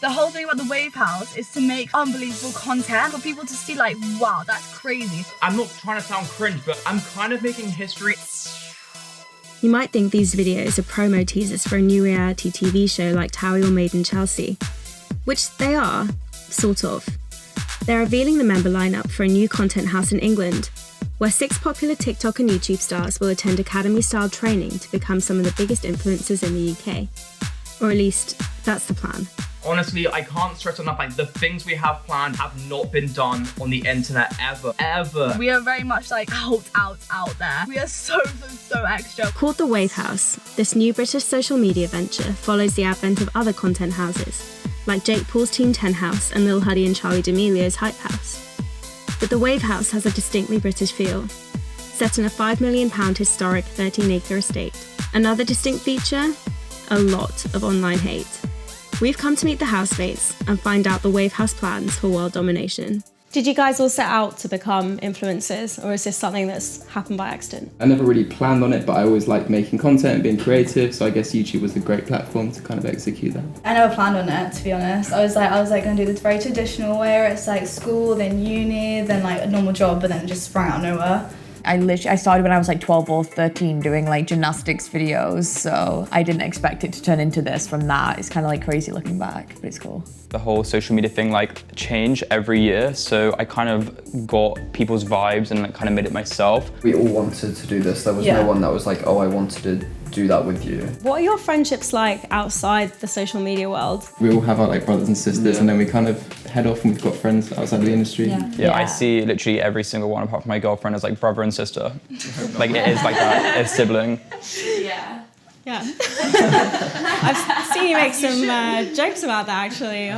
The whole thing about the Wave House is to make unbelievable content for people to see like, wow, that's crazy. I'm not trying to sound cringe, but I'm kind of making history. You might think these videos are promo teasers for a new reality TV show like Towie or Made in Chelsea, which they are, sort of. They're revealing the member lineup for a new content house in England, where 6 popular TikTok and YouTube stars will attend academy-style training to become some of the biggest influencers in the UK. Or at least, that's the plan. Honestly, I can't stress enough, like, the things we have planned have not been done on the internet ever. We are very much like out there. We are so extra. Called The Wave House, this new British social media venture follows the advent of other content houses, like Jake Paul's Team 10 House and Lil Huddy and Charli D'Amelio's Hype House. But The Wave House has a distinctly British feel, set in a £5 million historic 13-acre estate. Another distinct feature? A lot of online hate. We've come to meet the housemates and find out the Wave House plans for world domination. Did you guys all set out to become influencers, or is this something that's happened by accident? I never really planned on it, but I always liked making content and being creative, so I guess YouTube was a great platform to kind of execute that. I never planned on it, to be honest. I was like gonna do this very traditional way where it's like school, then uni, then like a normal job, but then it just sprang out of nowhere. I started when I was like 12 or 13 doing like gymnastics videos, so I didn't expect it to turn into this from that. It's kind of like crazy looking back, but it's cool. The whole social media thing like changed every year, so I kind of got people's vibes and like, kind of made it myself. We all wanted to do this. There was no one that was like, oh, I wanted to do that with you. What are your friendships like outside the social media world? We all have our like brothers and sisters, and then we kind of head off and we've got friends outside of the industry. Yeah, I see literally every single one apart from my girlfriend as like brother and sister. Like it is like that, it's sibling. Yeah. I've seen you make some jokes about that actually.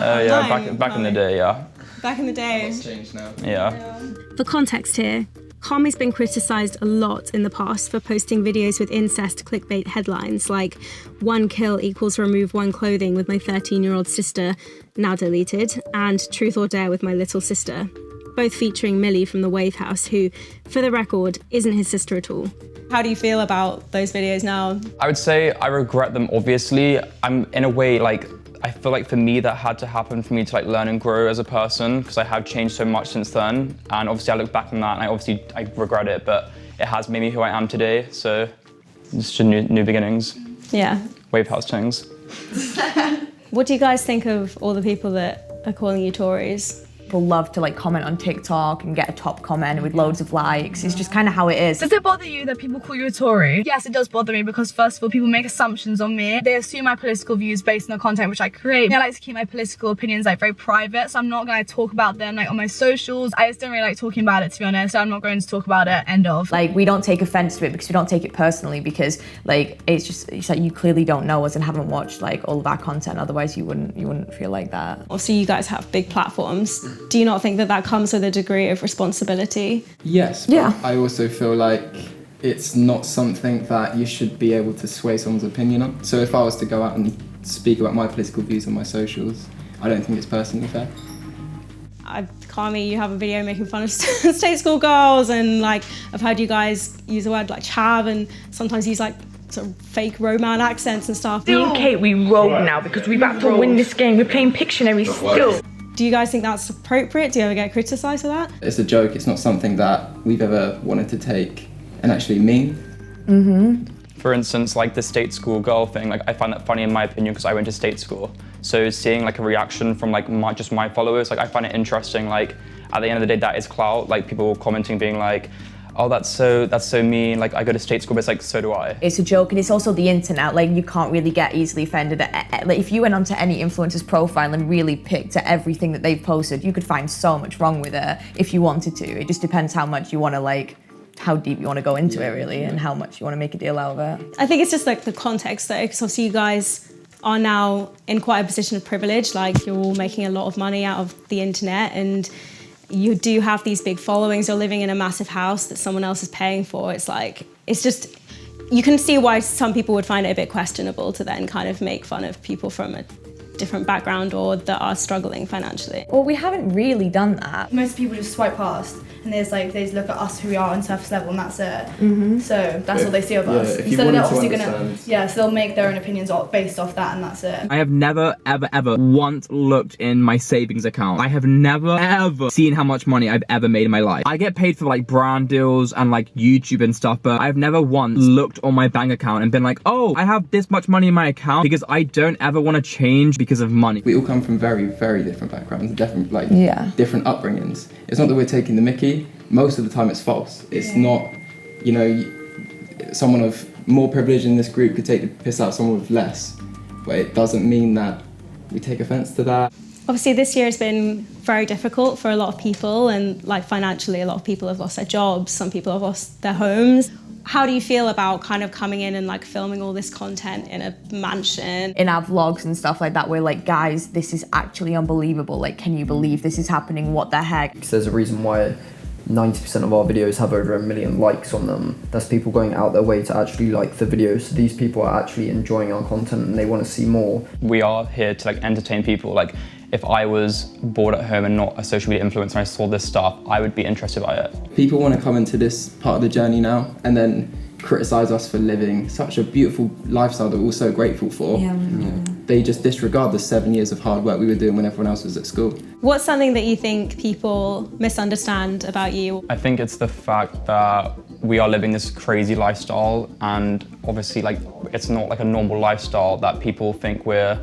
Back in the day, yeah. Back in the day. It's changed now. Yeah. For context here, Kami's been criticised a lot in the past for posting videos with incest clickbait headlines like 1 kill equals remove 1 clothing with my 13-year-old sister, now deleted, and Truth or Dare with my little sister, both featuring Millie from the Wave House, who, for the record, isn't his sister at all. How do you feel about those videos now? I would say I regret them, obviously. I'm in a way like, I feel like for me that had to happen for me to like learn and grow as a person, because I have changed so much since then. And obviously I look back on that and I regret it, but it has made me who I am today. So it's just new beginnings. Yeah. Wave House things. What do you guys think of all the people that are calling you Tories? People love to like comment on TikTok and get a top comment with loads of likes. It's just kind of how it is. Does it bother you that people call you a Tory? Yes, it does bother me because first of all, people make assumptions on me. They assume my political views based on the content which I create. I like to keep my political opinions like very private, so I'm not going to talk about them like on my socials. I just don't really like talking about it, to be honest, so I'm not going to talk about it, end of. Like, we don't take offense to it because we don't take it personally, because like it's like you clearly don't know us and haven't watched like all of our content, otherwise you wouldn't feel like that. Obviously you guys have big platforms. Do you not think that comes with a degree of responsibility? Yes, but I also feel like it's not something that you should be able to sway someone's opinion on. So if I was to go out and speak about my political views on my socials, I don't think it's personally fair. Kami, you have a video making fun of state school girls, and like I've heard you guys use the word like chav and sometimes use like sort of fake Roman accents and stuff. Okay, we roll now because we're about to win this game. We're playing Pictionary still. Do you guys think that's appropriate? Do you ever get criticised for that? It's a joke, it's not something that we've ever wanted to take and actually mean. For instance, like the state school girl thing, like I find that funny in my opinion because I went to state school. So seeing like a reaction from like my followers, like I find it interesting. Like at the end of the day, that is clout. Like people commenting being like, oh, that's so mean, like I go to state school, but it's like, so do I. It's a joke, and it's also the internet, like you can't really get easily offended. Like if you went onto any influencer's profile and really picked at everything that they've posted, you could find so much wrong with it if you wanted to. It just depends how much you want to like, how deep you want to go into it really, and how much you want to make a deal out of it. I think it's just like the context though, because obviously you guys are now in quite a position of privilege, like you're all making a lot of money out of the internet, and you do have these big followings, you're living in a massive house that someone else is paying for. It's like, it's just, you can see why some people would find it a bit questionable to then kind of make fun of people from a different background or that are struggling financially. Well, we haven't really done that. Most people just swipe past and and they just look at us who we are on surface level, and that's it. So that's all they see of us. If you wanted to understand, so they'll make their own opinions based off that, and that's it. I have never, ever once looked in my savings account. I have never, ever seen how much money I've ever made in my life. I get paid for like brand deals and like YouTube and stuff, but I've never once looked on my bank account and been like, oh, I have this much money in my account, because I don't ever want to change because of money. We all come from very, very different backgrounds, different different upbringings. It's not that we're taking the mickey. Most of the time it's false. It's not, you know, someone of more privilege in this group could take the piss out of someone with less, but it doesn't mean that we take offence to that. Obviously this year has been very difficult for a lot of people, and like financially a lot of people have lost their jobs, some people have lost their homes. How do you feel about kind of coming in and like filming all this content in a mansion? In our vlogs and stuff like that, we're like, guys, this is actually unbelievable. Like, can you believe this is happening? What the heck? There's a reason why 90% of our videos have over 1 million likes on them. That's people going out their way to actually like the videos. So these people are actually enjoying our content and they want to see more. We are here to like entertain people. Like, if I was bored at home and not a social media influencer and I saw this stuff, I would be interested by it. People want to come into this part of the journey now and then criticise us for living such a beautiful lifestyle that we're all so grateful for. They just disregard the 7 years of hard work we were doing when everyone else was at school. What's something that you think people misunderstand about you? I think it's the fact that we are living this crazy lifestyle, and obviously like it's not like a normal lifestyle that people think we're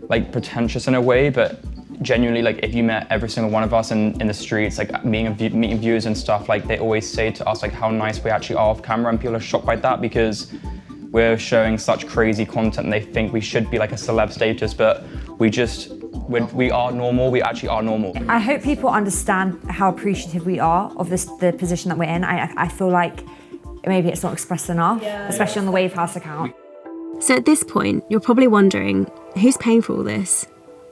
like pretentious in a way, but genuinely, like if you met every single one of us in the streets, like meeting viewers and stuff, like they always say to us like how nice we actually are off camera, and people are shocked by that because we're showing such crazy content and they think we should be like a celeb status, but we are normal, we actually are normal. I hope people understand how appreciative we are of the position that we're in. I feel like maybe it's not expressed enough, especially on the Wave House account. So at this point, you're probably wondering, who's paying for all this?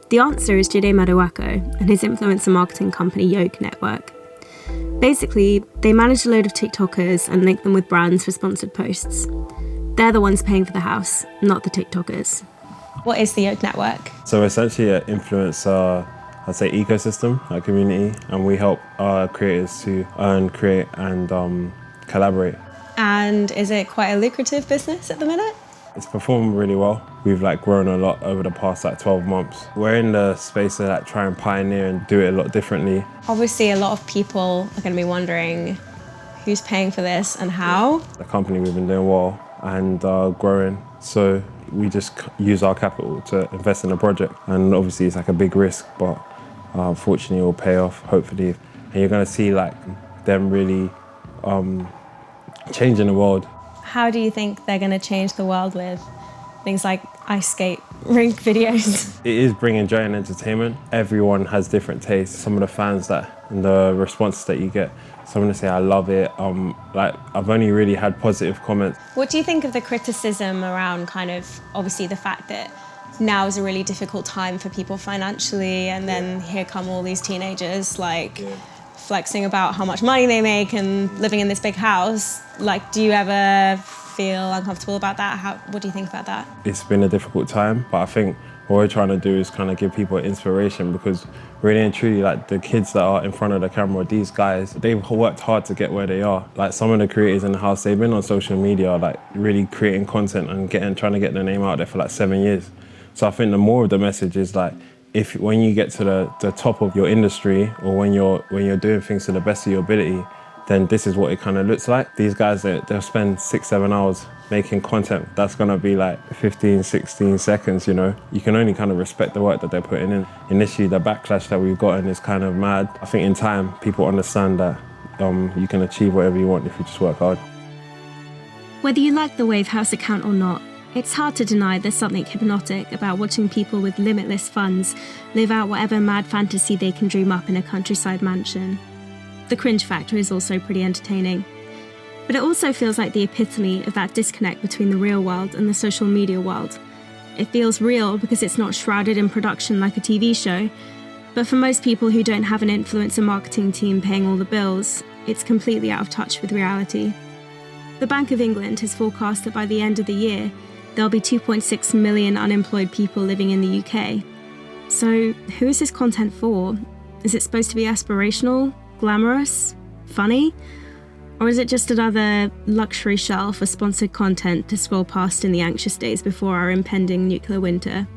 The answer is Jide Maduwako and his influencer marketing company Yoke Network. Basically, they manage a load of TikTokers and link them with brands for sponsored posts. They're the ones paying for the house, not the TikTokers. What is the Yoke Network? So essentially an influencer, I'd say ecosystem, a community, and we help our creators to earn, create and collaborate. And is it quite a lucrative business at the minute? It's performed really well. We've grown a lot over the past 12 months. We're in the space to try and pioneer and do it a lot differently. Obviously a lot of people are going to be wondering who's paying for this and how. The company, we've been doing well and growing, so we just use our capital to invest in a project, and obviously it's a big risk, but fortunately it will pay off, hopefully. And you're going to see them really changing the world. How do you think they're going to change the world with things like ice skate rink videos? It is bringing joy and entertainment. Everyone has different tastes. Some of the fans and the responses that you get, someone to say, I love it. I've only really had positive comments. What do you think of the criticism around obviously the fact that now is a really difficult time for people financially, and then here come all these teenagers flexing about how much money they make and living in this big house? Do you ever feel uncomfortable about that? What do you think about that? It's been a difficult time, but I think what we're trying to do is give people inspiration, because really and truly, the kids that are in front of the camera, these guys, they've worked hard to get where they are. Some of the creators in the house, they've been on social media, really creating content and trying to get their name out there for 7 years. So I think the more of the message is when you get to the top of your industry, or when you're doing things to the best of your ability, then this is what it looks like. These guys, they'll spend 6-7 hours making content that's gonna be 15, 16 seconds, You can only respect the work that they're putting in. Initially, the backlash that we've gotten is mad. I think in time, people understand that you can achieve whatever you want if you just work hard. Whether you like the Wave House account or not, it's hard to deny there's something hypnotic about watching people with limitless funds live out whatever mad fantasy they can dream up in a countryside mansion. The cringe factor is also pretty entertaining. But it also feels like the epitome of that disconnect between the real world and the social media world. It feels real because it's not shrouded in production like a TV show, but for most people who don't have an influencer marketing team paying all the bills, it's completely out of touch with reality. The Bank of England has forecast that by the end of the year, there'll be 2.6 million unemployed people living in the UK. So who is this content for? Is it supposed to be aspirational, glamorous, Funny? Or is it just another luxury shelf for sponsored content to scroll past in the anxious days before our impending nuclear winter?